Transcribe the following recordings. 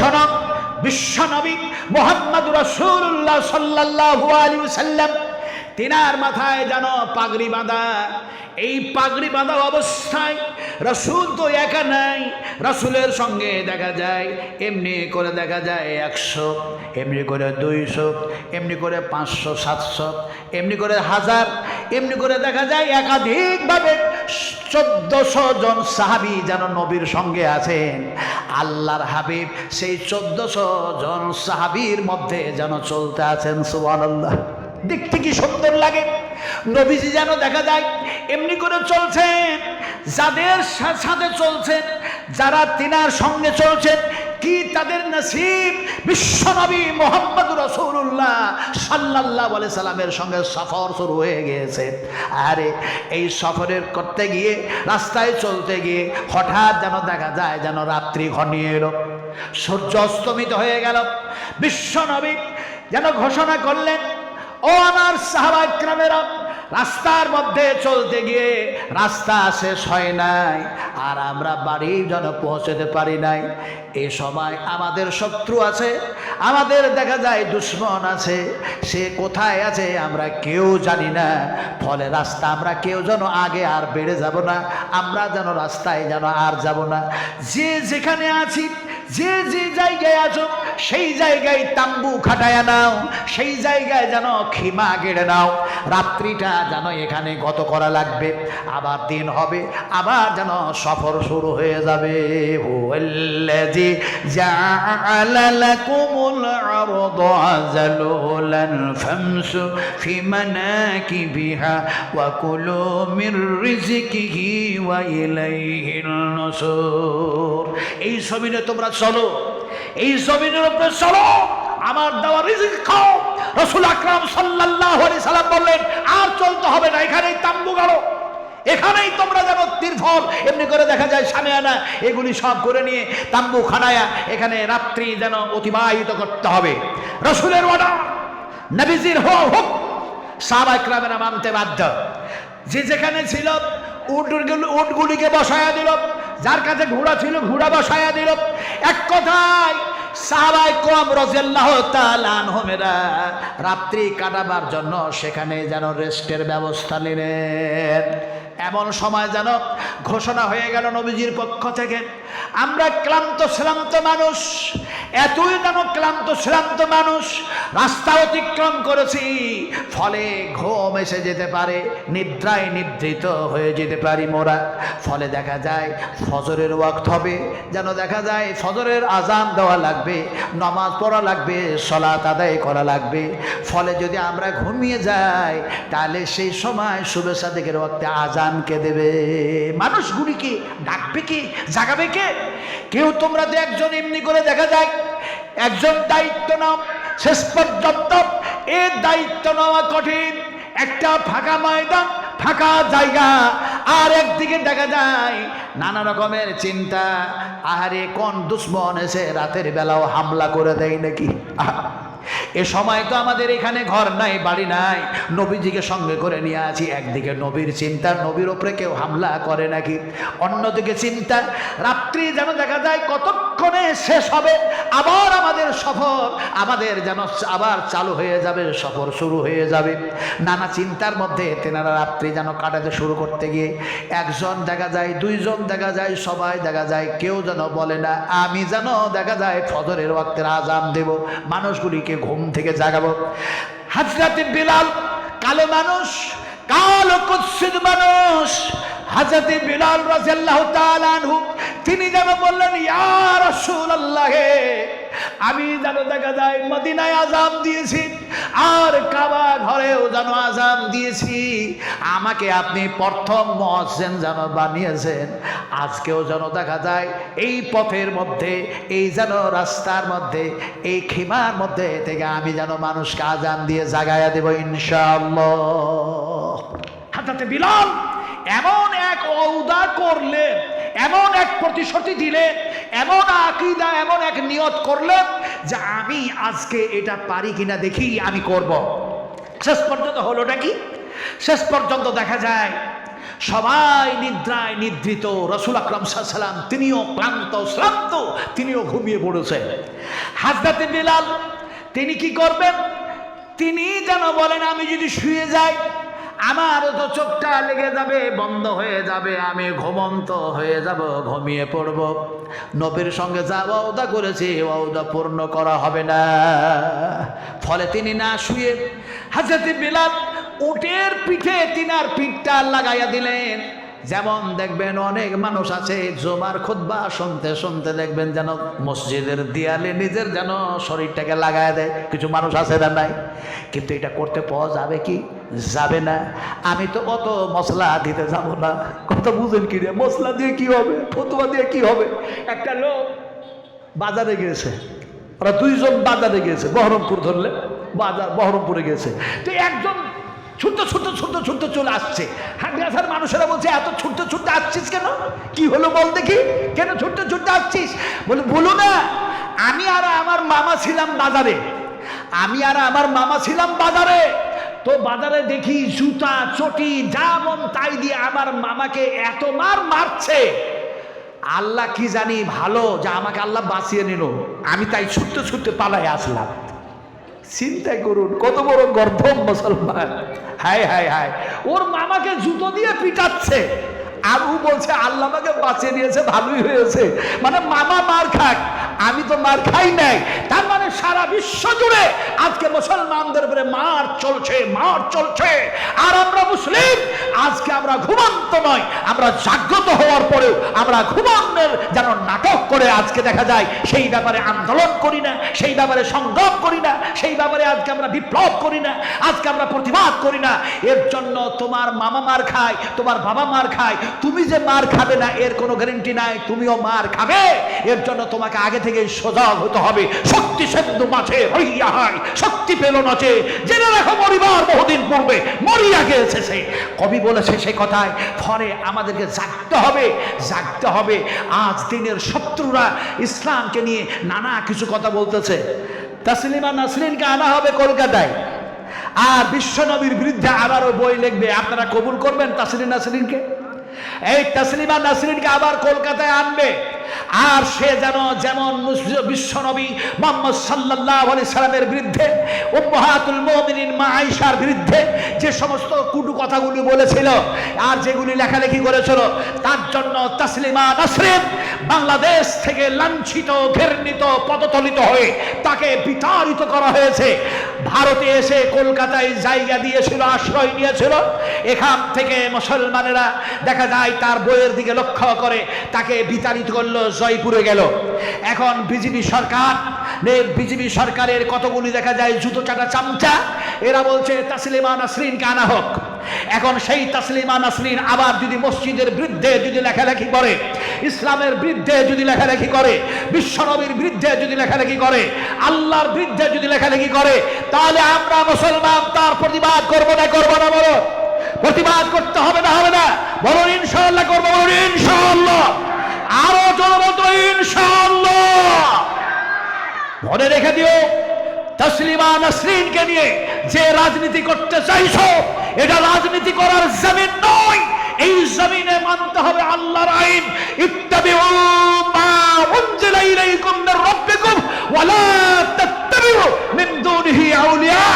শোনো, বিশ্বনবী মুহাম্মদুর রাসূলুল্লাহ সাল্লাল্লাহু আলাইহি ওয়াসাল্লাম তিনার মাথায় যেন পাগড়ি বাঁধা। এই পাগড়ি বাঁধা অবস্থায় রাসূল তো একা নাই, রাসূলের সঙ্গে দেখা যায় এমনি করে দেখা যায় 100, এমনি করে 200, এমনি করে 500, 700, এমনি করে 1000, এমনি করে দেখা যায় একাধিকভাবে 1400 জন সাহাবী যেন নবীর সঙ্গে আছেন। আল্লাহর হাবিব সেই 1400 জন সাহাবীর মধ্যে যেন চলতে আছেন। সুবহানাল্লাহ, দেখতে কি সুন্দর লাগে। নবীজি যেন দেখা যায় এমনি করে চলছেন, যাদের সাথে চলছেন, যারা তিনার সঙ্গে চলছেন, কি তাদের নসিব। বিশ্বনবী মুহাম্মদুর রাসূলুল্লাহ সাল্লাল্লাহু আলাইহি সাল্লামের সঙ্গে সফর শুরু হয়ে গিয়েছে। আরে এই সফরের করতে গিয়ে, রাস্তায় চলতে গিয়ে হঠাৎ যেন দেখা যায় যেন রাত্রি ঘনিয়ে এলো, সূর্য অস্তমিত হয়ে গেল। বিশ্বনবী যেন ঘোষণা করলেন, ও আমার সাহাবায়ে কেরামেরা, রাস্তার মধ্যে চলতে গিয়ে রাস্তা শেষ হয় নাই, আর আমরা বাড়ি যেন পৌঁছতে পারি নাই। এ সময় আমাদের শত্রু আছে, আমাদের দেখা যায় দুশমন আছে, সে কোথায় আছে আমরা কেউ জানি না। ফলে রাস্তা আমরা কেউ যেন আগে আর বেড়ে যাব না, আমরা যেন রাস্তায় যেন আর যাব না। যে যেখানে আছি, যে যে জায়গায় আছো, সেই জায়গায় তাম্বু খাটায়া নাও, সেই জায়গায় যেন খিমা গেড়ে নাও। রাত্রিটা যেন এখানে গত করা লাগবে, আবার দিন হবে, আবার যেন সফর শুরু হয়ে যাবে। হুয়াল্লাযী জাআলা লাকুমুল আরদা যালুলান ফামশু ফি মানাকিবিহা ওয়া কুলু মির রিজকিহি ওয়া ইলাইহিন নুশুর। এই জমিনে তোমরা চলো, এই জমিনের উপরে চলো, আমার দেওয়া রিজিক খাও। রাসূল আকরাম সাল্লাল্লাহু আলাইহি সাল্লাম বললেন, আর চলতে হবে না, এখানেই তাম্বু গাড়ো, এখানেই তোমরা যেন তিরফল এমনি করে দেখা যায় সামিয়ানা এগুলি সব করে নিয়ে তাম্বু খানায়া এখানে রাত্রি যেন অতিবাহিত করতে হবে। রাসূলের অর্ডার, নবীজির হুকুম, সাহাবায়ে কেরামেরা মানতে বাধ্য। যে যেখানে ছিল উটগুলিকে বসায়া দিল, যার কাছে ঘোড়া ছিল ঘোড়া বসায়া দিল। এক কথায় সাহাবায়ে কেরাম রাদিয়াল্লাহু তাআলা আনহুমেরা রাত্রি কাটাবার জন্য সেখানে যেন রেস্টের ব্যবস্থা নিলেন। এমন সময় যেন ঘোষণা হয়ে গেল নবীজির পক্ষ থেকে, আমরা ক্লান্ত শ্রান্ত মানুষ, এতই যেন ক্লান্ত শ্রান্ত মানুষ, রাস্তা অতিক্রম করেছি, ফলে ঘুম এসে যেতে পারে, নিদ্রায় নিদ্রিত হয়ে যেতে পারি মোরা। ফলে দেখা যায় ফজরের ওয়াক্ত হবে, যেন দেখা যায় ফজরের আজান দেওয়া লাগবে, নামাজ পড়া লাগবে, সালাত আদায় করা লাগবে। ফলে যদি আমরা ঘুমিয়ে যাই, তাহলে সেই সময় শুভে সাদেকের ওয়াক্তে আজানকে দেবে, মানুষগুলিকে ডাকবে কে, জাগাবে কে? কেউ তোমরা তো একজন এমনি করে দেখা যায় একজন দায়িত্ব নাও, শেষ পর্যন্ত এ দায়িত্ব নেওয়া কঠিন। একটা ফাঁকা ময়দান, ফাঁকা জায়গা, আর একদিকে দেখা যায় নানা রকমের চিন্তা, আহারে কোন দুশ্মন এসে রাতের বেলাও হামলা করে দেয় নাকি। এ সময় তো আমাদের এখানে ঘর নাই, বাড়ি নাই, নবীজিকে সঙ্গে করে নিয়ে আছি। একদিকে নবীর চিন্তা, নবীর ওপরে কেউ হামলা করে নাকি, অন্যদিকে চিন্তা রাত্রি যেন দেখা যায় কতক্ষণে শেষ হবে, আবার আমাদের সফর আমাদের যেন আবার চালু হয়ে যাবে, সফর শুরু হয়ে যাবে। নানা চিন্তার মধ্যে তেনারা রাত্রি যেন কাটাতে শুরু করতে গিয়ে একজন দেখা যায়, দুইজন দেখা যায়, সবাই দেখা যায় কেউ যেন বলে না আমি যেন দেখা যায় ফজরের ওয়াক্তের আজান দেব, মানুষগুলিকে ঘুম থেকে জাগাবো। হযরত বিলাল, কালো মানুষ, কালো কুৎসিত মানুষ, হযরত বিলাল রাদিয়াল্লাহু তাআলা আনহু, তিনি যেন বললেন ইয়া রাসূলুল্লাহ, আমি যেন দেখা যায় মদিনায় আযান দিয়েছি আর কাবা ঘরেও যেন আযান দিয়েছি, আমাকে আপনি প্রথম মুয়াজ্জিন যেন বানিয়েছেন, আজকেও যেন দেখা যায় এই পথের মধ্যে, এই যেন রাস্তার মধ্যে, এই খিমার মধ্যে থেকে আমি যেন মানুষকে আযান দিয়ে জাগায়া দেব ইনশাআল্লাহ। হযরত বিলাল এমন এক ওয়াদা করলেন, এমন এক প্রতিশ্রুতি দিলেন, এমন আকীদা, এমন এক নিয়ত করলেন যে আমি আজকে এটা পারি কিনা দেখি, আমি করব। শেষ পর্যন্ত হলোটা কি? শেষ পর্যন্ত দেখা যায় সবাই নিদ্রায় নিদ্রিত। রাসূল আকরাম সাল্লাল্লাহু আলাইহি ওয়াসাল্লাম তিনিও ক্লান্ত শ্রান্ত, তিনিও ঘুমিয়ে পড়েছেন। হযরত বিলাল তিনি কি করবেন? তিনি যেন বলেন আমি যদি শুয়ে যাই আমার তো চোখটা লেগে যাবে, বন্ধ হয়ে যাবে, আমি ঘুমন্ত হয়ে যাব, ঘুমিয়ে পড়ব। নবীর সঙ্গে যা ওয়াদা করেছি ওয়াদা পূর্ণ করা হবে না। ফলে তিনি না শুয়ে হযরত বিলাল উটের পিঠে তিনার পিঠটা লাগাইয়া দিলেন। যেমন দেখবেন অনেক মানুষ আছে জুমার খুতবা শুনতে শুনতে দেখবেন যেন মসজিদের দেয়ালে নিজের যেন শরীরটাকে লাগায় দেয়, কিছু মানুষ আছে না নাই? কিন্তু এটা করতে পাওয়া যাবে কি? যাবে না। আমি তো অত মশলা দিতে যাব না। কথা বুঝেন কি রে? মশলা দিয়ে কি হবে, ফতুয়া দিয়ে কি হবে? একটা লোক বাজারে গেছে, ওরা দুইজন বাজারে গেছে, বহরমপুর ধরলে বাজার, বহরমপুরে গেছে। তো একজন ছুটতে ছুটতে ছুটতে ছুটতে চলে আসছে। হাঁটার মানুষেরা বলছে এত ছুটতে ছুটতে আসছিস কেন? কি হলো বল দেখি, কেন ছুটতে ছুটতে আসছিস? বলে বলো না, আমি আর আমার মামা ছিলাম বাজারে, আমি আর আমার মামা ছিলাম বাজারে। তো বাজারে দেখি জুতা চটি যা মন তাই দিয়ে আমার মামাকে এত মারছে। আল্লাহ কি জানি ভালো যে আমাকে আল্লাহ বাঁচিয়ে নিল, আমি তাই ছুটতে ছুটতে পালাই আসলাম। চিন্তা করুন কত বড় গর্ধব মুসলমান। হায় হায় হায়, ওর মামাকে জুতো দিয়ে পিটাচ্ছে আর ও বলছে আল্লাহ আমাকে বাঁচিয়ে নিয়েছে, ভালোই হয়েছে। মানে মামা মার খাক, আমি তো মার খাই নাই। তার মানে সারা বিশ্ব জুড়ে আজকে মুসলমানদের উপরে মার চলছে, মার চলছে। আর আমরা মুসলিম আজকে আমরা ঘুমন্ত নয়, আমরা জাগ্রত হওয়ার পরেও আমরা ঘুমানোর যেন নাটক করে আজকে দেখা যায় সেই ব্যাপারে আন্দোলন করি না, সেই ব্যাপারে সংগ্রাম করি না, সেই ব্যাপারে আজকে আমরা বিপ্লব করি না, আজকে আমরা প্রতিবাদ করি না। এর জন্য তোমার মামা মার খায়, তোমার বাবা মার খায়, তুমি যে মার খাবে না এর কোনো গ্যারান্টি নাই, তুমিও মার খাবে। এর জন্য তোমাকে আগে থেকে সজাগ হতে হবে। শক্তি সেন্দু মাঝে হইয়া হয়, শক্তি পেল নাচে, জেনে রাখো মরিবার বহুদিন পূর্বে মরিয়া গিয়েছে সে। কবি বলেছে সে কথায়। ফলে আমাদেরকে জাগতে হবে, জাগতে হবে। আজ দিনের শত্রুরা ইসলামকে নিয়ে নানা কিছু কথা বলতেছে। তাসলিমা নাসরিনকে আনা হবে কলকাতায়, আর বিশ্বনবীর বিরুদ্ধে আবারও বই লিখবে। আপনারা কবুল করবেন তাসলিমা নাসরিনকে? এই তাসলিমা নাসরিনকে আবার কলকাতায় আনবে, আর সে যেন যেমন বিশ্বনবী মুহাম্মদ সাল্লাল্লাহু আলাইহি সাল্লামের বিরুদ্ধে, উম্মাহাতুল মুমিনিন মা আয়েশার বিরুদ্ধে যে সমস্ত কুটু কথাগুলি বলেছিল আর যেগুলি লেখালেখি করেছিল, তার জন্য তাসলিমা নাসরিন বাংলাদেশ থেকে লাঞ্ছিত, ঘৃণিত, পদতলিত হয়ে তাকে বিতাড়িত করা হয়েছে। ভারতে এসে কলকাতায় জায়গা দিয়েছিল, আশ্রয় নিয়েছিল। এখান থেকে মুসলমানেরা দেখা যায় তার বইয়ের দিকে লক্ষ্য করে তাকে বিতাড়িত করলো, জয়পুরে গেল। এখন বিজেপি সরকার, বিজেপি সরকারের কতগুলি দেখা যায় জুতো চাটা চামচা, এরা বলছে তাসলিমা নাসরিনকে আনা হোক। এখন সেই তাসলিমা নাসরিন আবার যদি মসজিদের বিরুদ্ধে যদি লেখালেখি করে, ইসলামের বিরুদ্ধে যদি লেখালেখি করে, বিশ্বনবীর বিরুদ্ধে যদি লেখালেখি করে, আল্লাহর বিরুদ্ধে যদি লেখালেখি করে, তাহলে আমরা মুসলমান তার প্রতিবাদ করবো না, করবো না? বলো, প্রতিবাদ করতে হবে না, হবে না? বলুন ইনশাআল্লাহ করবো, বলুন ইনশাআল্লাহ। আরো জোরে বলতো ইনশাআল্লাহ। মনে রেখে দিও, তাসলিমা নাসরিনকে নিয়ে যে রাজনীতি করতে চাইছো, এটা রাজনীতি করার জমিন নয়। এই জমিনে মানতে হবে আল্লাহর আইন। ইত্তাবিউ মা উনজিলা ইলাইকুম মির রাব্বিকুম ওয়া লা তাত্তাবিউ মিন দুনিহি আউলিয়া।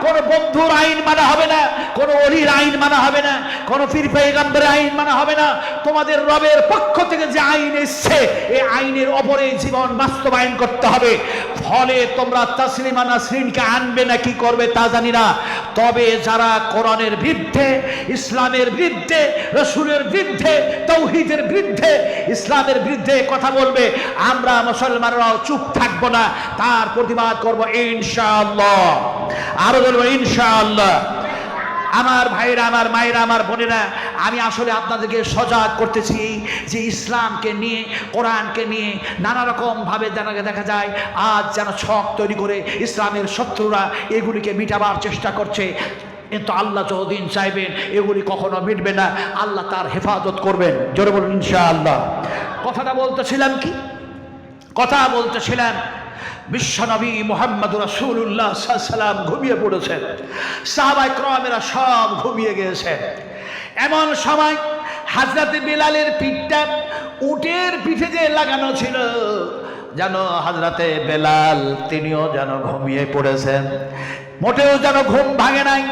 কোন বন্ধুর আইন মানা হবে না, কোন ওলির আইন মানা হবে না, কোন পীর পয়গম্বরের আইন মানা হবে না। তোমাদের রবের পক্ষ থেকে যে আইন এসছে এই আইনের ওপরে জীবন বাস্তবায়ন করতে হবে। ফলে তোমরা তাসলিমা নাসরিনকে আনবে না কি করবে তা জানি না, তবে যারা কোরআনের বিরুদ্ধে, ইসলামের বিরুদ্ধে, রাসূলের বিরুদ্ধে, তাওহীদের বিরুদ্ধে, ইসলামের বিরুদ্ধে কথা বলবে, আমরা মুসলমানরাও চুপ থাকবো না, তার প্রতিবাদ করব ইনশাআল্লাহ। আরো বলবো ইনশাআল্লাহ। আমার ভাইরা, আমার মায়েরা, আমার বোনেরা, আমি আসলে আপনাদেরকে সজাগ করতেছি যে ইসলামকে নিয়ে, কোরআনকে নিয়ে নানা রকম ভাবে দেখা যায় আজ যেন ছক তৈরি করে ইসলামের শত্রুরা এগুলিকে মিটাবার চেষ্টা করছে। কিন্তু আল্লাহ যতদিন চাইবেন এগুলি কখনো মিটবে না, আল্লাহ তার হেফাজত করবেন। জোরে বলুন ইনশাআল্লাহ। কথাটা বলতেছিলাম কি? কথা বলতেছিলাম বিশ্বনবী মুহাম্মদুর রাসূলুল্লাহ সাল্লাল্লাহু আলাইহি ওয়াসাল্লাম ঘুমিয়ে পড়েছেন, সাহাবায়ে কেরামেরা সব ঘুমিয়ে গিয়েছেন। এমন সময় হযরত বিলালের পিঠটা উটের পিঠে যে লাগানো ছিল, যেন হযরতে বেলাল তিনিও যেন ঘুমিয়ে পড়েছেন। মোটেও যেন ঘুম ভাঙে নাই।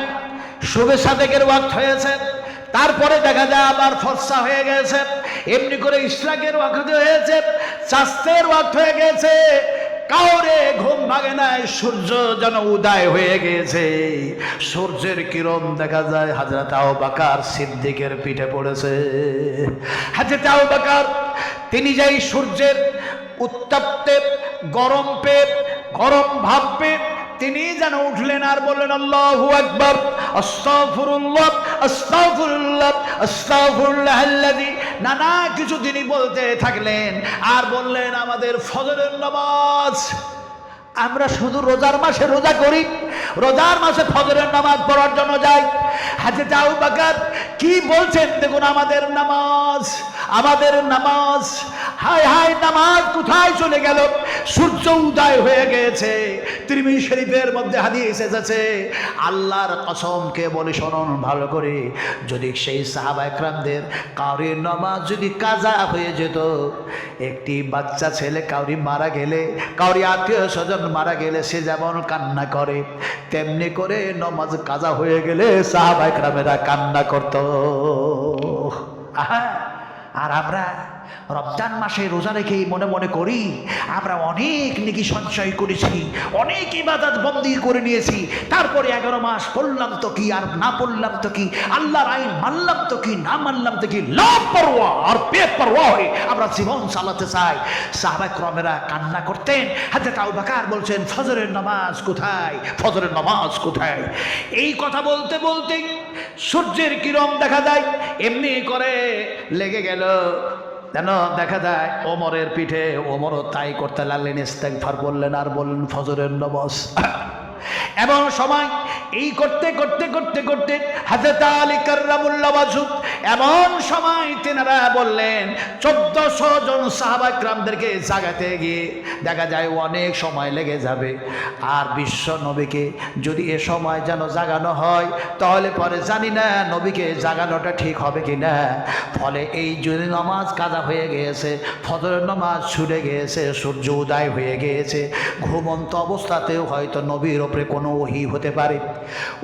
শুভে সাদেকের ওয়াক্ত হয়েছে, তারপরে দেখা যায় আবার ফর্সা হয়ে গেছে, এমনি করে ইশরাকের ওয়াক্ত হয়েছে, চাস্তের ওয়াক্ত হয়ে গেছে, কাউরে ঘুম ভাঙে নাই। সূর্য যেন উদয় হয়ে গেছে, সূর্যের কিরণ দেখা যায় হযরত আবু বকর সিদ্দিকের পিঠে পড়েছে। হযরত আবু বকর তিনি যেই সূর্যের উত্তপ্তে গরম ভাব পেয়ে তিনি যেন উঠলেন আর বললেন আল্লাহু আকবার, আস্তাগফিরুল্লাহ আস্তাগফিরুল্লাহ আস্তাগফিরুল্লাহ আল্লাযী, নানা কিছু তিনি বলতে থাকলেন আর বললেন আমাদের ফজরের নামাজ, আমরা শুধু রোজার মাসে রোজা করি, রোজার মাসে ফজরের নামাজ পড়ার জন্য যাই। হযরত আবু বকর কি বলছেন দেখুন, আমাদের নামাজ, আমাদের নামাজ, হায় হায় নামাজ কোথায় চলে গেল? সূর্য উদয় হয়ে গেছে। তিরমিজি শরীফের মধ্যে হাদিস এসেছে, আল্লাহর কসমকে বলে শুনুন ভালো করে, যদি সেই সাহাবায়ে কেরামদের কাউরি নামাজ যদি কাজা হয়ে যেত, একটি বাচ্চা ছেলে কাউরি মারা গেলে, কাউরি আত্মীয় স্বজন মারা গেলে সে যেমন কান্না করে, তেমনি করে নামাজ কাজা হয়ে গেলে সাহাবায়ে কেরামেরা কান্না করত। আহা, আর আমরা রমজান মাসে রোজা রেখেই মনে মনে করি আমরা অনেক নেকি সঞ্চয় করেছি, অনেক ইবাদত বন্দি করে নিয়েছি, তারপরে 11 মাস পড়লাম তো কি আর না পড়লাম তো কি, আল্লাহর আইন মানলাম তো কি না মানলাম তো কি, লাপরওয়া আর বেপরওয়া হয়ে আমরা জীবন চালাতে চাই। সাহাবায়ে কেরামেরা কান্না করতেন। হযরত আবু বকর বলছেন ফজরের নামাজ কোথায়, ফজরের নামাজ কোথায়? এই কথা বলতে বলতে সূর্যের কিরণ দেখা যায় এমনি করে লেগে গেল, যেন দেখা যায় ওমরের পিঠে। ওমরও তাই করতে লাগলেন, ইস্তেগফার বললেন আর বললেন ফজরের নামাজ। এমন সময় এই করতে করতে করতে করতে হযরত আলী কাররামুল্লাহ ওয়াজহু এমন সময় তেনারা বললেন 1400 জন সাহাবা کرامদেরকে জাগাতে গিয়ে দেখা যায় অনেক সময় লেগে যাবে। আর বিশ্ব নবীকে যদি এ সময় যেন জাগানো হয় তাহলে পরে জানি না নবীকে জাগানোটা ঠিক হবে কিনা। ফলে এই যদি নামাজ কাজা হয়ে গিয়েছে, ফজরের নামাজ ছুটে গিয়েছে, সূর্য উদয় হয়ে গিয়েছে, ঘুমন্ত অবস্থাতেও হয়তো নবীর উপরে কোনো ওহী হতে পারে,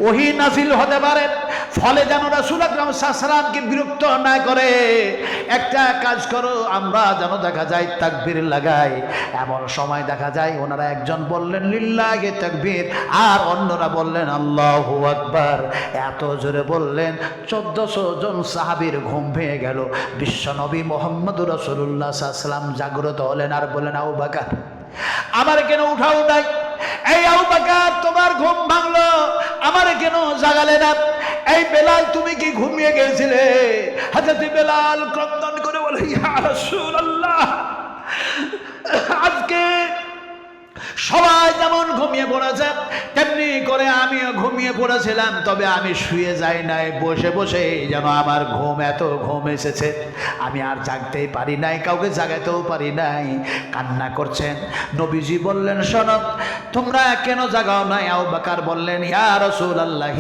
ওহী নাযিল হতে পারে। ফলে যেন রাসূল আকরাম সাল্লাল্লাহু আলাইহি ওয়াসাল্লামকে বিরক্ত না করে একটা কাজ করো, আমরা যেন দেখা যায় তাকবীর লাগাই। এমন সময় দেখা যায় ওনারা একজন বললেন লিল্লাহি তাকবীর আর অন্যরা বললেন আল্লাহু আকবার। এত জোরে বললেন 1400 জন সাহাবীর ঘুম ভেঙে গেল। বিশ্বনবী মুহাম্মদুর রাসূলুল্লাহ সাল্লাল্লাহু আলাইহি ওয়াসাল্লাম জাগ্রত হলেন আর বললেন আবু বকর আমার কেন উঠাও নাই? এই আবু বকর তোমার ঘুম ভাঙলো, আমার কেন জাগালে না? এই বেলাল তুমি কি ঘুমিয়ে গেছিলে? হযরত বেলাল ক্রন্দন করে বলে ইয়া রাসূলুল্লাহ, আজকে সবাই যেমন ঘুমিয়ে পড়েছে তেমনি করে আমিও ঘুমিয়ে পড়েছিলাম, তবে আমি শুয়ে যাই নাই, বসে বসে যেন আমার এত ঘুম এসেছে, আমি আর জাগতেই পারি নাই, কাউকে জাগাতেও পারি নাই। কান্না করছেন। নবীজি বললেন শোনো তোমরা কেন জাগাও নাই? আবু বকর বললেন ইয়া রাসূলুল্লাহ,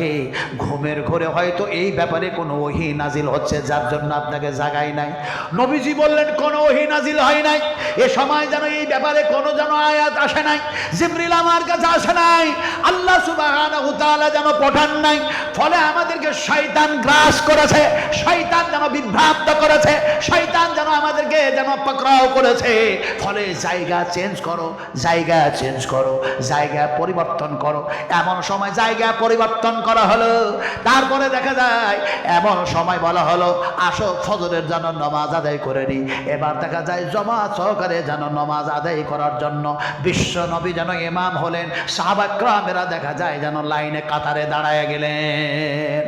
ঘুমের ঘোরে হয়তো এই ব্যাপারে কোনো ওহী নাজিল হচ্ছে যার জন্য আপনাকে জাগাই নাই। নবীজি বললেন কোনো ওহী নাজিল হয় নাই, এ সময় যেন এই ব্যাপারে কোনো যেন আয়াত আসে নাই, জিবরিল আমার কাছে আসে নাই, আল্লাহ সুবহানাহু ওয়া তাআলা যেন পাঠান নাই। ফলে আমাদেরকে শয়তান গ্রাস করেছে, শয়তান যেন বিভ্রান্ত করেছে, শয়তান যেন আমাদেরকে যেন পাকড়াও করেছে। ফলে জায়গা চেঞ্জ করো, জায়গা চেঞ্জ করো, জায়গা পরিবর্তন করো। এমন সময় জায়গা পরিবর্তন করা হলো। তারপরে দেখা যায় এমন সময় বলা হলো আসো ফজরের যেন নামাজ আদায় করে নি। এবার দেখা যায় জামাত সহকারে যেন নামাজ আদায় করার জন্য বিশ্ব নবী যেন ইমাম হলেন, সাহাবা کرامেরা দেখা যায় যেন লাইনে কাতারে দাঁড়ায় গেলেন।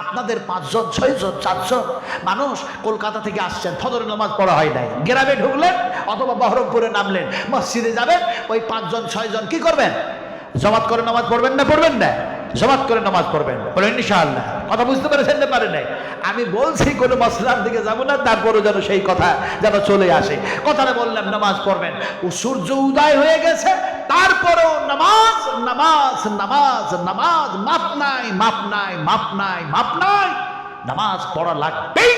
আপনাদের 5 জন 6 জন 4 জন মানুষ কলকাতা থেকে আসছেন, ফজরের নামাজ পড়া হয় নাই, গ্রামে ঢুকলেন অথবা বহরমপুরে নামলেন, মসজিদে যাবেন, ওই 5 জন 6 জন কি করবেন? জামাত করে নামাজ পড়বেন না পড়বেন না? জামাত করে নামাজ পড়বেন, বলেন ইনশাআল্লাহ। কথা বুঝতে পেরেছেন না পারেন নাই? আমি বলছি কোনো মসলার দিকে যাব না, তারপরে যেন সেই কথা যেন চলে আসে। কথাটা বললাম নামাজ পড়বেন, ও সূর্য উদয় হয়ে গেছে, তারপরেও নামাজ নামাজ নামাজ নামাজ, মাপ নাই মাপ নাই মাপ নাই মাপ নাই। নামাজ পড়া লাগবেই,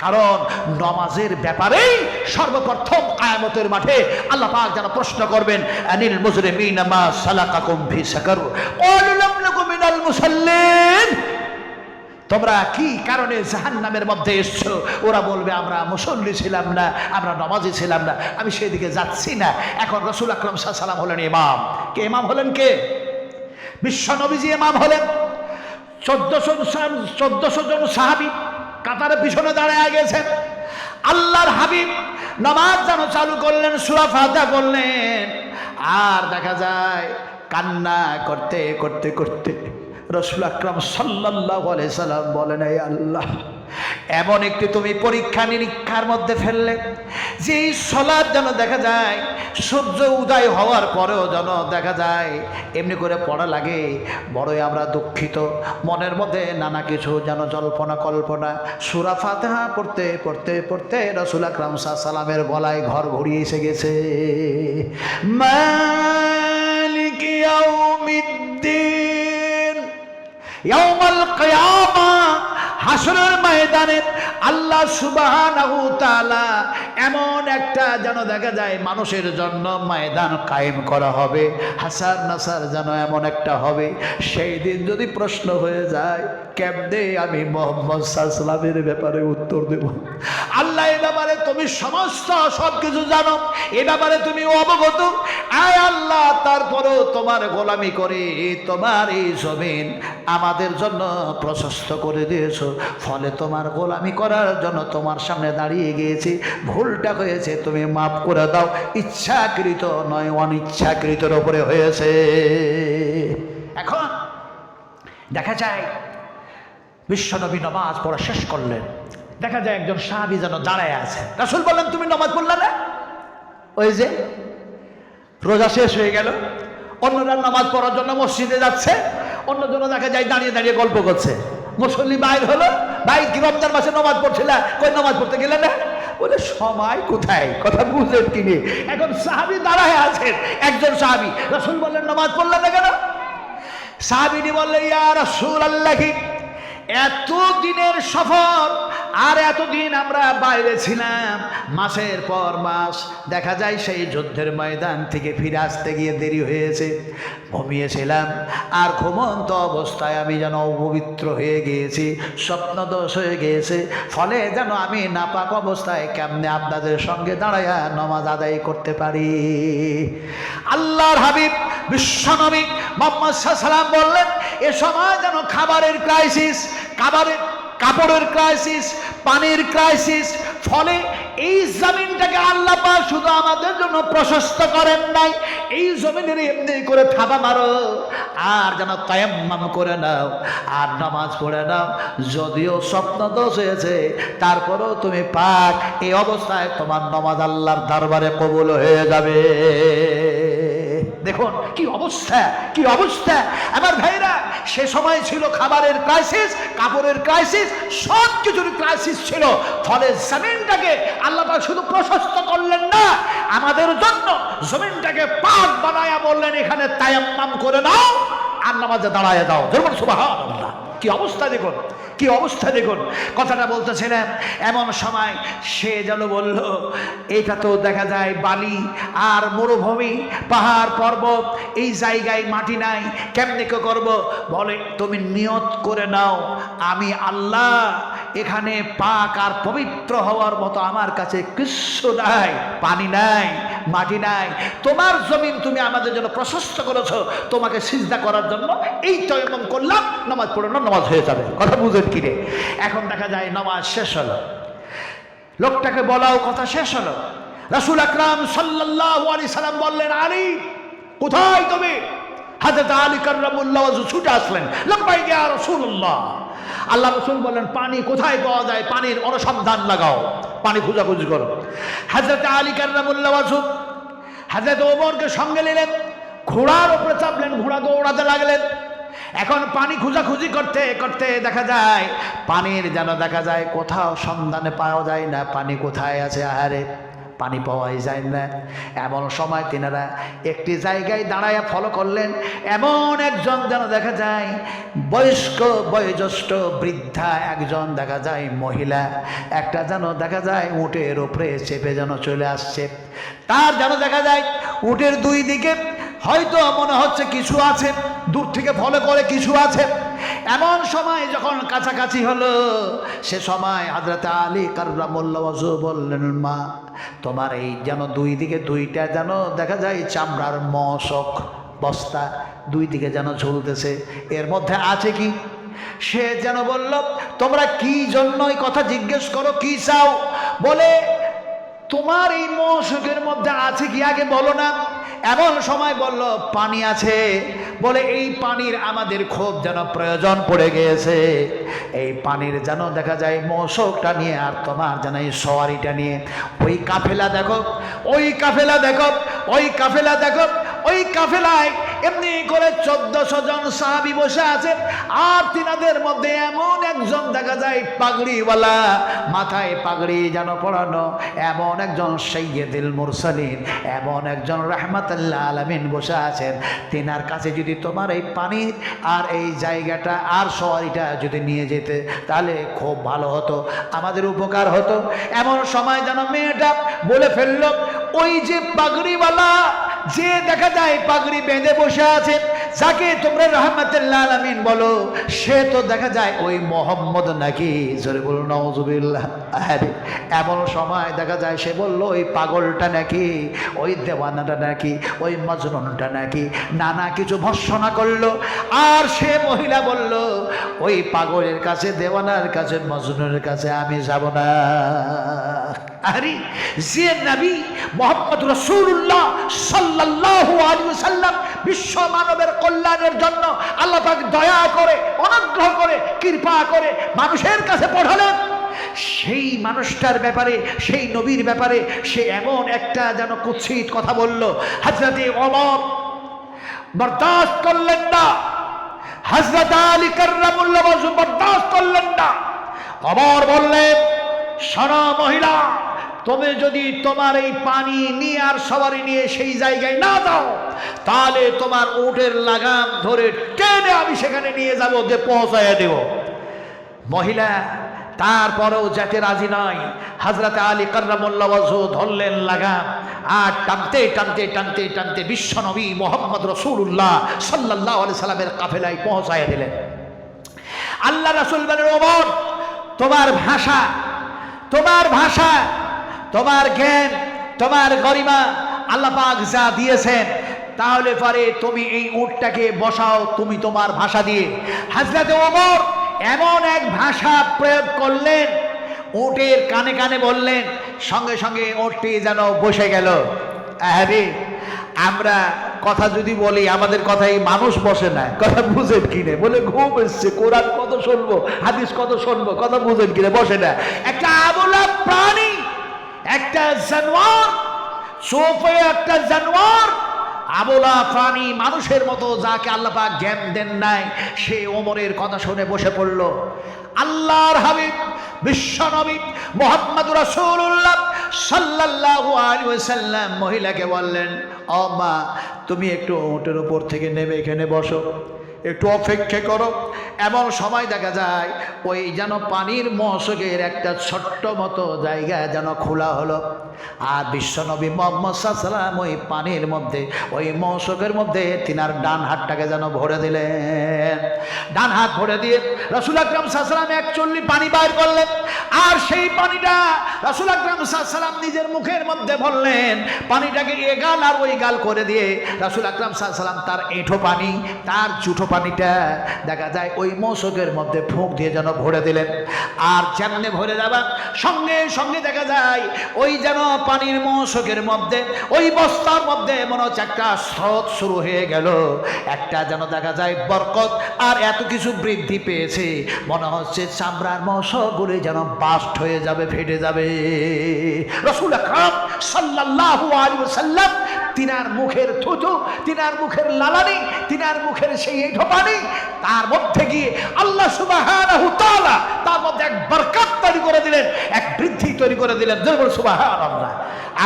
কারণ নামাজের ব্যাপারেই সর্বপ্রথম কিয়ামতের মাঠে আল্লাহ পাক যেন প্রশ্ন করবেন, আনিল মুজরিমিনা মা সালাকাকুম ফি সাকার ক্বালু লাম নাকু মিনাল মুসাল্লিন, তোমরা কি কারণে জাহান্নামের মধ্যে এসছো? ওরা বলবে আমরা মুসল্লি ছিলাম না, আমরা নামাজি ছিলাম না। আমি সেদিকে যাচ্ছি না। এখন রাসূল আকরাম সাল্লাল্লাহু আলাইহি ওয়াসাল্লাম হলেন ইমাম। কে ইমাম হলেন? কে? বিশ্ব নবীজি ইমাম হলেন। 1400 জন সাহাবী কাতারে পিছনে দাঁড়ায় গেছেন। আল্লাহর হাবিব নামাজ যেন চালু করলেন, সূরা ফাতিহা করলেন, আর দেখা যায় কান্না করতে করতে করতে রাসূল আকরাম সাল্লাল্লাহু আলাইহি সাল্লাম বলেন, হে আল্লাহ, এমন একটি তুমি পরীক্ষা নিরীক্ষার মধ্যে ফেললে যে এই সালাত যেন দেখা যায় সূর্য উদয় হওয়ার পরেও যেন দেখা যায় এমনি করে পড়া লাগে। বড়ই আমরা দুঃখিত, মনের মধ্যে নানা কিছু যেন জল্পনা কল্পনা। সূরা ফাতিহা পড়তে পড়তে পড়তে রাসূল আকরাম সাল্লাল্লাহু আলাইহি সাল্লামের গলায় ঘর ঘুরিয়ে এসে গেছে, মালিকি ইয়াউমিদ্দিন, ইয়াউমুল কিয়ামা, হাসরের ময়দানে আল্লাহ সুবহানাহু ওয়া তাআলা এমন একটা যেন দেখা যায় মানুষের জন্য ময়দান কায়েম করা হবে, হাসার নাসার যেন এমন একটা হবে। সেই দিন যদি প্রশ্ন হয়ে যায় কেমনে আমি মুহাম্মদ সাল্লাল্লাহু আলাইহি ওয়াসাল্লামের ব্যাপারে উত্তর দেব? আল্লাহ এ ব্যাপারে তুমি সমস্ত সব কিছু জানো, এ ব্যাপারে তুমি অবগত। আয় আল্লাহ, তারপরেও তোমার গোলামি করে তোমার এই জমিন আমাদের জন্য প্রশস্ত করে দিয়েছো, ফলে তোমার গোলামি করার জন্য তোমার সামনে দাঁড়িয়ে গিয়েছি। ভুলটা হয়েছে তুমি মাফ করে দাও, ইচ্ছাকৃত নয় অনিচ্ছাকৃতর উপরে হয়েছে। এখন দেখা যায় বিশ্বনবী নামাজ পড়া শেষ করলেন, দেখা যায় একজন সাহাবী যেন দাঁড়ায় আছে। রাসূল বললেন, তুমি নামাজ পড়লে না? ওই যে রোজা শেষ হয়ে গেল, অন্যরা নামাজ পড়ার জন্য মসজিদে যাচ্ছে, অন্যজন দেখা যায় দাঁড়িয়ে দাঁড়িয়ে গল্প করছে। মুসল্লি বাইর হলো, ভাই কি রমজান মাসে নামাজ পড়ছিল? কই নামাজ পড়তে গেলে না? বলে সময় কোথায়, কথা বুঝলেন কিনে। এখন সাহাবী দাঁড়ায় আছেন, একজন সাহাবী। রাসূল বললেন, নামাজ পড়লেন না কেন? সাহাবীটি বললেন, ইয়া রাসূলুল্লাহ, এত দিনের সফর আর এতদিন আমরা বাইরে ছিলাম, মাসের পর মাস, দেখা যায় সেই যুদ্ধের ময়দান থেকে ফিরে আসতে গিয়ে দেরি হয়েছে, ঘুমিয়েছিলাম, আর ঘুমন্ত অবস্থায় আমি যেন অপবিত্র হয়ে গিয়েছি, স্বপ্নদোষ হয়ে গিয়েছে, ফলে যেন আমি নাপাক অবস্থায় কেমনে আপনাদের সঙ্গে দাঁড়াইয়া নামাজ আদায় করতে পারি। আল্লাহর হাবিব বিশ্বনবী মুহাম্মদ সাল্লাল্লাহু আলাইহি ওয়াসাল্লাম বললেন, এ সময় যেন খাবারের ক্রাইসিস, কাপড়ের ক্রাইসিস, পানির ক্রাইসিস, ফলে এই জমিনটাকে আল্লাহ পাক শুধু আমাদের জন্য প্রশস্ত করেন নাই, এই জমিনের এমনি করে থাবা মারো আর যেন তায়াম্মাম করে নাও আর নামাজ পড়ে নাও। যদিও স্বপ্ন দোষ হয়েছে, তারপরেও তুমি পাক, এই অবস্থায় তোমার নামাজ আল্লাহর দরবারে কবুল হয়ে যাবে। দেখুন কি অবস্থা, কি অবস্থা আমার ভাইরা। সে সময় ছিল খাবারের ক্রাইসিস, কাপড়ের ক্রাইসিস, সব কিছুর ক্রাইসিস ছিল। ফলে জমিনটাকে আল্লাহ পাক শুধু প্রশস্ত করলেন না, আমাদের জন্য জমিনটাকে পাক বানায়া বললেন, এখানে তায়াম্মাম করে নাও আর নামাজে দাঁড়ায় দাও। যেমন সুবহানাল্লাহ, কি অবস্থা দেখুন, কি অবস্থা দেখুন। কথাটা বলতেছিলেন, এমন সময় সে যেন বলল, এটা তো দেখা যায় বালি আর মরুভূমি, পাহাড় পর্বত, এই জায়গায় মাটি নাই, কেমনে কে করবো? বলে, তুমি নিয়ত করে নাও, আমি আল্লাহ এখানে পাক আর পবিত্র হওয়ার মতো আমার কাছে কিছু নাই, পানি নাই, মাটি নাই, তোমার জমিন তুমি আমাদের জন্য প্রশস্ত করেছো, তোমাকে সিজদা করার জন্য এই তায়াম্মুম করলাম, নামাজ পড়ো না, নামাজ হয়ে যাবে। কথা বুঝেন কিরে? এখন দেখা যায় নামাজ শেষ হলো, লোকটাকে বলাও কথা শেষ হলো, রাসূল আকরাম সাল্লাল্লাহু আলাইহি সাল্লাম বললেন, আলী কোথায় তুমি? হযরত আলী কাররামুল্লাহ ওয়াজহু ছুটে আসলেন, লাব্বাইক ইয়া রাসূলুল্লাহ। আল্লাহ রাসূল বললেন, পানি কোথায় পাওয়া যায়? পানির অনুসন্ধান লাগাও, পানি খোঁজাখুঁজি করো। হযরত আলী কাররামুল্লাহ ওয়াজহু হযরত ওমরকে সঙ্গে নিলেন, ঘোড়ার উপরে চাপলেন, ঘোড়া দৌড়াতে লাগলেন। এখন পানি খোঁজাখুঁজি করতে করতে দেখা যায় পানির যেন দেখা যায় কোথাও সন্ধানে পাওয়া যায় না, পানি কোথায় আছে। আহারে, পানি পাওয়াই যায় না। এমন সময় তিনারা একটি জায়গায় দাঁড়ায় ফলো করলেন। এমন একজন যেন দেখা যায় বয়োজ্যেষ্ঠ বৃদ্ধা একজন দেখা যায় মহিলা, একটা যেন দেখা যায় উটের উপরে চেপে যেন চলে আসছে। তার যেন দেখা যায় উটের দুই দিকে হয়তো মনে হচ্ছে কিছু আছে, দূর থেকে ফলো করে কিছু আছে। এমন সময় যখন কাছাকাছি হলো, সে সময় হযরত আলী কাররামাল্লাহু ওয়াজহু বললেন, মা তোমার এই যেন দুই দিকে দুইটা যেন দেখা যায় চামড়ার মশক বস্তা দুই দিকে যেন ঝুলতেছে, এর মধ্যে আছে কি? সে যেন বলল, তোমরা কি জন্য এই কথা জিজ্ঞেস করো, কি চাও? বলে, তোমার এই মশকের মধ্যে আছে কি আগে বলো না। এমন সময় বলল, পানি আছে। বলে, এই পানির আমাদের খুব যেন প্রয়োজন পড়ে গিয়েছে। এই পানির যেন দেখা যায় মশকটা নিয়ে আর তোমার যেন এই সওয়ারিটা নিয়ে ওই কাফেলা দেখো, ওই কাফেলা দেখো, ওই কাফেলা দেখো, ওই কাফেলায় এমনি করে 1400 জন সাহাবী বসে আছে। আর তিনাদের মধ্যে এমন একজন দেখা যায় পাগড়িওয়ালা, মাথায় পাগড়ি যেন পরানো, এমন একজন সাইয়্যিদুল মুরসালিন, এমন একজন রাহমাতুল্লাহ আলামিন বসে আছেন। তিনার কাছে যদি তোমার এই পানি আর এই জায়গাটা আর সওয়ারিটা যদি নিয়ে যেতে, তাহলে খুব ভালো হতো, আমাদের উপকার হতো। এমন সময় যেন মেয়েটা বলে ফেলল, ওই যে পাগড়িওয়ালা, যে দেখা যায় পাগড়ি বেঁধে বসে আছে, যাকে তোমরা রাহমাতুল্লাহ আলামিন বলো, সে তো দেখা যায় ওই মোহাম্মদ নাকি? জোরে বলুন নাউজুবিল্লাহ। আরে এমন সময় দেখা যায় সে বলল, ওই পাগলটা নাকি, ওই দেওয়ানাটা নাকি, ওই মজনুনটা নাকি, নানা কিছু ভর্সনা করলো। আর সে মহিলা বলল, ওই পাগলের কাছে, দেওয়ানার কাছে, মজনুনের কাছে আমি যাব না। আরে যে নবী মুহাম্মদ রাসূলুল্লাহ সাল্লাল্লাহু আলাইহি ওয়াসাল্লাম বিশ্ব মানবের কল্যাণের জন্য আল্লাহ পাক দয়া করে, অনুগ্রহ করে, কৃপা করে মানুষের কাছে পাঠালেন, সেই মানুষটার ব্যাপারে, সেই নবীর ব্যাপারে সে এমন একটা যেন কুৎসিত কথা বলল। হযরত ওমর বরদাস্ত করলেন না, হযরত আলী কাররামাল্লাহু ওয়াজহু বরদাস্ত করলেন না। ওমর বললেন, শোনো মহিলা, তুমি যদি তোমার এই পানি নিয়ে আর সওয়ারি নিয়ে সেই জায়গায় না যাও, তাহলে তোমার উটের লাগাম ধরে টেনে আমি সেখানে নিয়ে যাব, যে পৌঁছায় দেব। মহিলা তারপরেও যেতে রাজি নয়। হযরত আলী কাররামাল্লাহু ওয়াজহু ধরলেন লাগাম, আর টানতে টানতে টানতে টানতে বিশ্বনবী মুহাম্মদ রাসূলুল্লাহ সাল্লাল্লাহু আলাইহি সাল্লামের কাফেলায় পৌঁছায় দিলেন। আল্লাহ রাসূল বলেন, ওমর, তোমার ভাষা, তোমার ভাষা, তোমার জ্ঞান, তোমার গরিমা আল্লাহ পাক যা দিয়েছেন, তাহলে পরে তুমি এই উটটাকে বসাও তুমি তোমার ভাষা দিয়ে। হযরত ওমর এমন এক ভাষা প্রয়োগ করলেন, উটের কানে কানে বললেন, সঙ্গে সঙ্গে উটটি যেন বসে গেল। আরে আমরা কথা যদি বলি, আমাদের কথাই মানুষ বসে না, কথা বুঝেন কিনে? বলে ঘুম এসছে, কোরআন কত শুনবো, হাদিস কত শুনবো, কথা বুঝেন কিনে? বসে না। একটা আবলা প্রাণী, একটা জানোয়ার, সোফে একটা জানোয়ার, আবলা প্রাণী, মানুষের মতো, যাকে আল্লাহ পাক জ্ঞান দেন নাই, সে ওমরের কথা শুনে বসে পড়ল। আল্লাহর হাবিব বিশ্বনবী মুহাম্মদ রাসূলুল্লাহ সাল্লাল্লাহু আলাইহি ওয়াসাল্লাম মহিলাকে বললেন, ও মা, তুমি একটু উটের উপর থেকে নেমে এখানে বসো, একটু অপেক্ষা করো। এমন সময় দেখা যায় ওই যেন পানির মশকের একটা ছোট্ট মতো জায়গা যেন খোলা হলো। আর বিশ্বনবী মুহাম্মদ সাল্লাল্লাহু আলাইহি ওয়াসাল্লাম ওই পানির মধ্যে, ওই মশকের মধ্যে তিনার ডান হাতটাকে যেন ভরে দিলেন। ডান হাত ভরে দিয়ে রাসূল আকরাম সাল্লাল্লাহু আলাইহি ওয়াসাল্লাম একচল্লি পানি বাইর করলেন। আর সেই পানিটা রাসূল আকরাম সাল্লাল্লাহু আলাইহি ওয়াসাল্লাম নিজের মুখের মধ্যে ভরলেন। পানিটাকে এ গাল আর ওই গাল করে দিয়ে রাসূল আকরাম সাল্লাল্লাহু আলাইহি ওয়াসাল্লাম তার এঁঠো পানি, তার জুঠো পানিটা দেখা যায় ওই মশকের মধ্যে ফুঁক দিয়ে যেন ভরে দিলেন। আর যেমনে ভরে যাবা, সঙ্গে সঙ্গে দেখা যায় ওই যেন পানির মশকের মধ্যে, ওই বস্তার মধ্যে মনে হচ্ছে একটা স্রোত শুরু হয়ে গেল। একটা যেন দেখা যায় বরকত আর এত কিছু বৃদ্ধি পেয়েছে, মনে হচ্ছে চামড়ার মশগুলি যেন বাস্ট হয়ে যাবে, ফেটে যাবে। রাসূল আকরাম সাল্লাল্লাহু আলাইহি ওয়াসাল্লাম তিনার মুখের থুতু, তিনার মুখের লালানি, তিনার মুখের সেই ঢোপানি, তার মধ্যে গিয়ে আল্লাহ সুবহানাহু তাআলা তার মধ্যে এক বরকত তৈরি করে দিলেন, এক বৃদ্ধি তৈরি করে দিলেন। জোরে সুবহানাল্লাহ।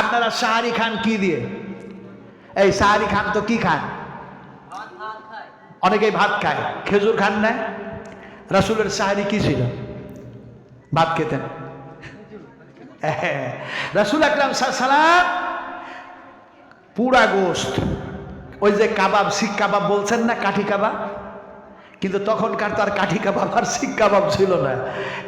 আপনারা সাহারি খান কি দিয়ে? এই সাহারি খান তো কি খান? অনেকেই ভাত খায়, খেজুর খান না? রাসূলের সাহারি কি ছিল? ভাত খেতেন। রাসূল আকরাম সাল্লাল্লাহু আলাইহি ওয়াসাল্লাম পুরা গোশত, ওই যে কাবাব, শিক কাবাব বলছেন না, কাঠি কাবাব, কিন্তু তখনকার তার কাঠি কাবাব আর শিক কাবাব ছিল না,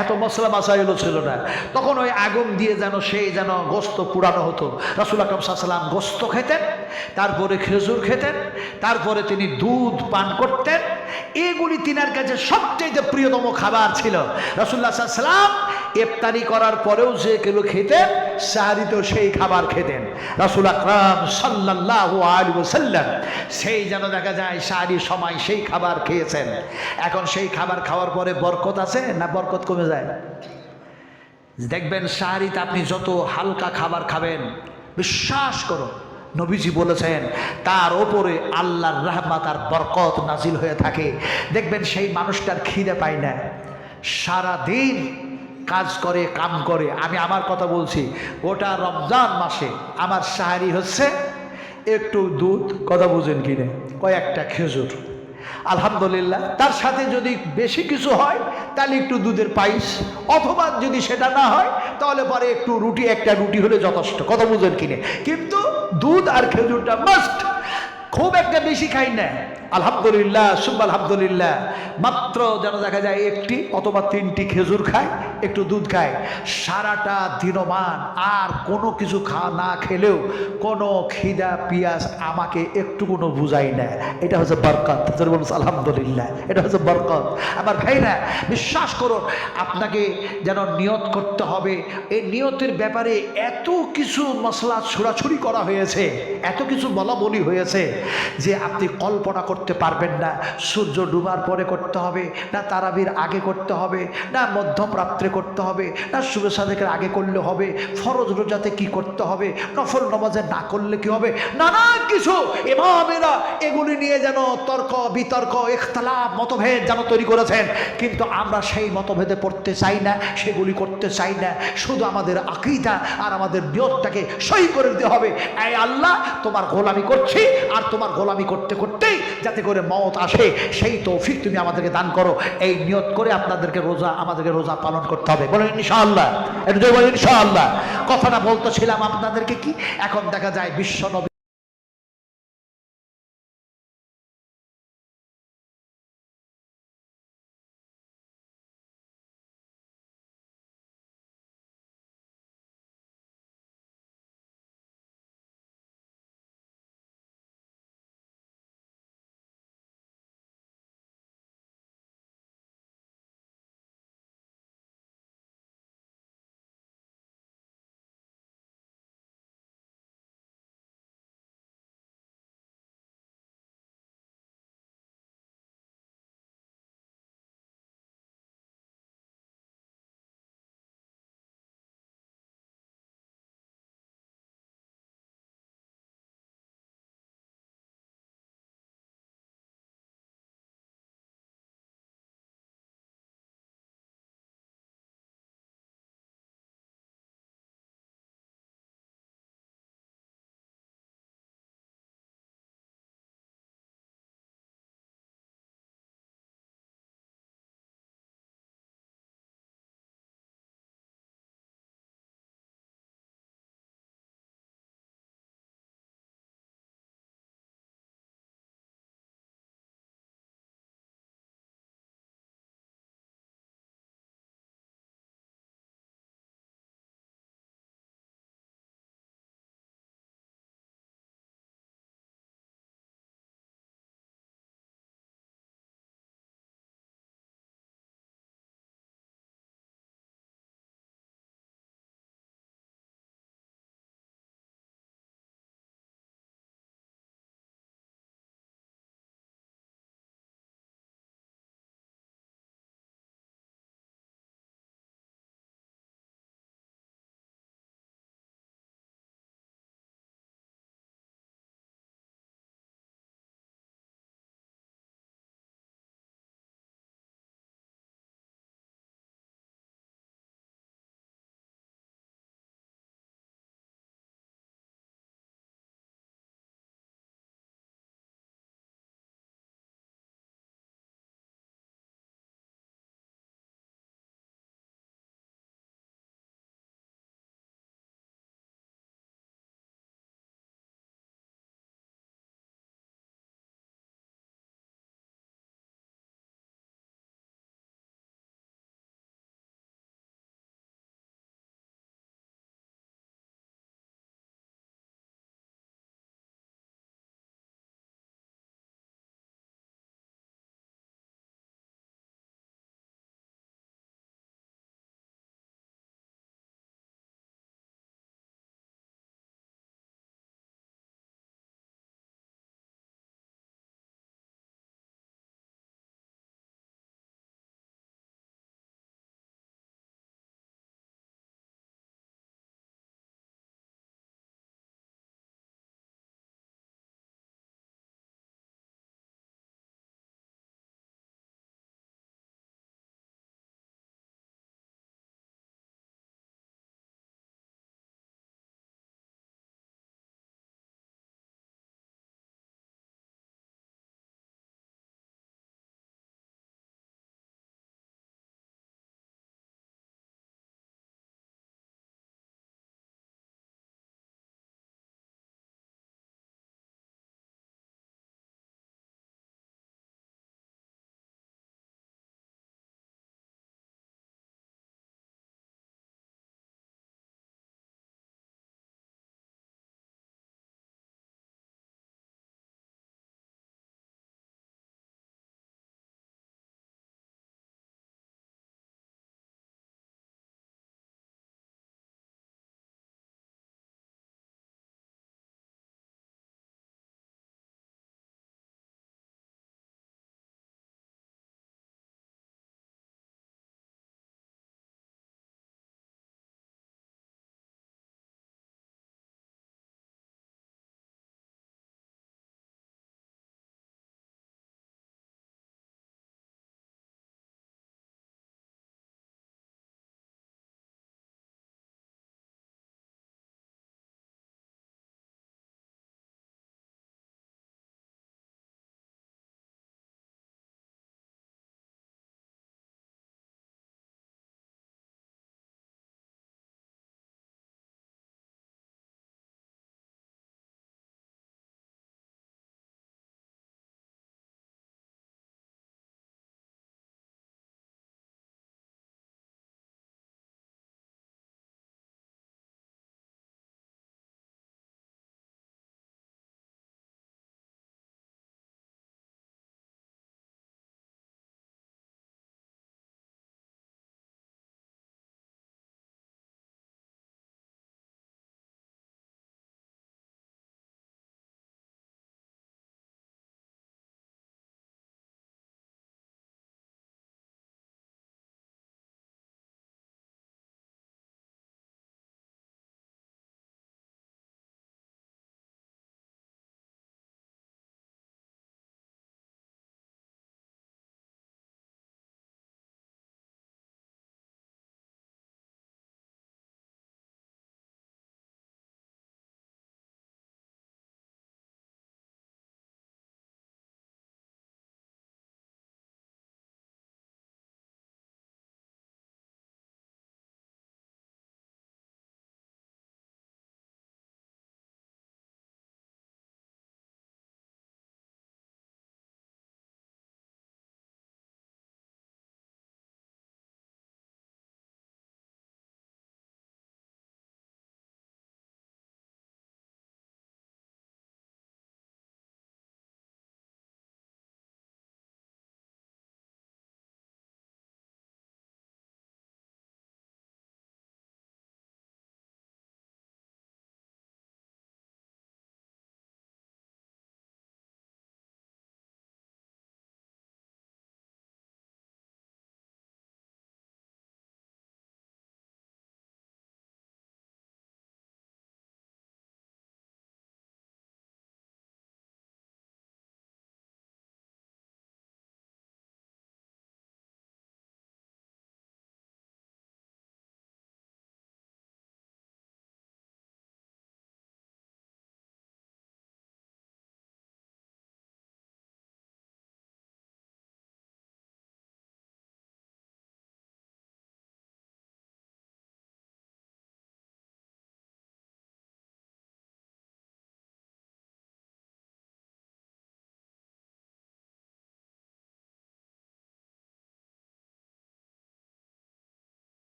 এত মশলা মাসাইলও ছিল না। তখন ওই আগুন দিয়ে যেন সেই যেন গোস্ত পুরানো হতো। রাসূল আকরাম সাল্লাল্লাহু আলাইহি ওয়াসাল্লাম গোস্ত খেতেন, তারপরে খেজুর খেতেন, তারপরে তিনি দুধ পান করতেন। এগুলি তিনার কাছে সবচেয়ে প্রিয়তম খাবার ছিল। রাসূলুল্লাহ সাল্লাল্লাহু আলাইহি ওয়াসাল্লাম ইফতারি করার পরেও যে কেউ খেতেন, সাহারিতেও সেই খাবার খেতেন। রাসূল আকরাম সাল্লাল্লাহু আলাইহি ওয়াসাল্লাম সেই যেন দেখা যায় সাহারির সময় সেই খাবার খেয়েছেন। এখন সেই খাবার খাওয়ার পরে বরকত আছে না বরকত কমে যায়? দেখবেন সাহারিতে আপনি যত হালকা খাবার খাবেন, বিশ্বাস করুন নবীজি বলেছেন তার ওপরে আল্লাহর রহমত আর বরকত নাজিল হয়ে থাকে। দেখবেন সেই মানুষটার খিদে পায় না, সারাদিন কাজ করে, কাম করে। আমি আমার কথা বলছি, গোটা রমজান মাসে আমার সাহারি হচ্ছে একটু দুধ, কথা বুঝেন কিনে, কয়েকটা খেজুর, আলহামদুলিল্লাহ। তার সাথে যদি বেশি কিছু হয় তাহলে একটু দুধের পায়েস, অথবা যদি সেটা না হয় তাহলে পরে একটু রুটি, একটা রুটি হলে যথেষ্ট, কথা বুঝেন কিনে। কিন্তু দুধ আর খেজুরটা মাস্ট। খুব একটা বেশি খাই না, আলহামদুলিল্লাহ সুবহান আলহামদুলিল্লাহ, মাত্র যেন দেখা যায় একটি অথবা তিনটি খেজুর খায়, একটু দুধ খায়, সারাটা দিনমান আর কোনো কিছু না খেলেও কোনো খিদা পিয়াস আমাকে একটু কোনো বুঝাই না। এটা হচ্ছে বরকত। আলহামদুলিল্লাহ, এটা হচ্ছে বরকত। আমার ভাইরা বিশ্বাস করুন, আপনাকে যেন নিয়ত করতে হবে। এই নিয়তের ব্যাপারে এত কিছু মশলা ছুড়াছুড়ি করা হয়েছে, এত কিছু বলা বলি হয়েছে যে আপনি কল্পনা করতে পারবেন না। সূর্য ডুবার পরে করতে হবে না, তারাবির আগে করতে হবে না, মধ্যম রাত্রে করতে হবে না, শুভে সাদেকের আগে করলে হবে, ফরজ রোজাতে কি করতে হবে, নফল নামাজে না করলে কি হবে, নানা কিছু ইমামেরা এগুলি নিয়ে যেন তর্ক বিতর্ক ইখতিলাফ মতভেদ যেন তৈরি করেছেন। কিন্তু আমরা সেই মতভেদে পড়তে চাই না, সেগুলি করতে চাই না। শুধু আমাদের আকীদা আর আমাদের নিয়তটাকে সহি করে দিতে হবে। এই আল্লাহ তোমার গোলামি করছি, আর তোমার গোলামি করতে করতেই যাতে করে মওত আসে সেই তৌফিক তুমি আমাদেরকে দান করো। এই নিয়ত করে আমাদেরকে রোজা পালন করতে হবে। বলেন ইনশাআল্লাহ। একটু বলেন ইনশাআল্লাহ। কথাটা বলতেছিলাম আপনাদেরকে কি, এখন দেখা যায় বিশ্ব নবী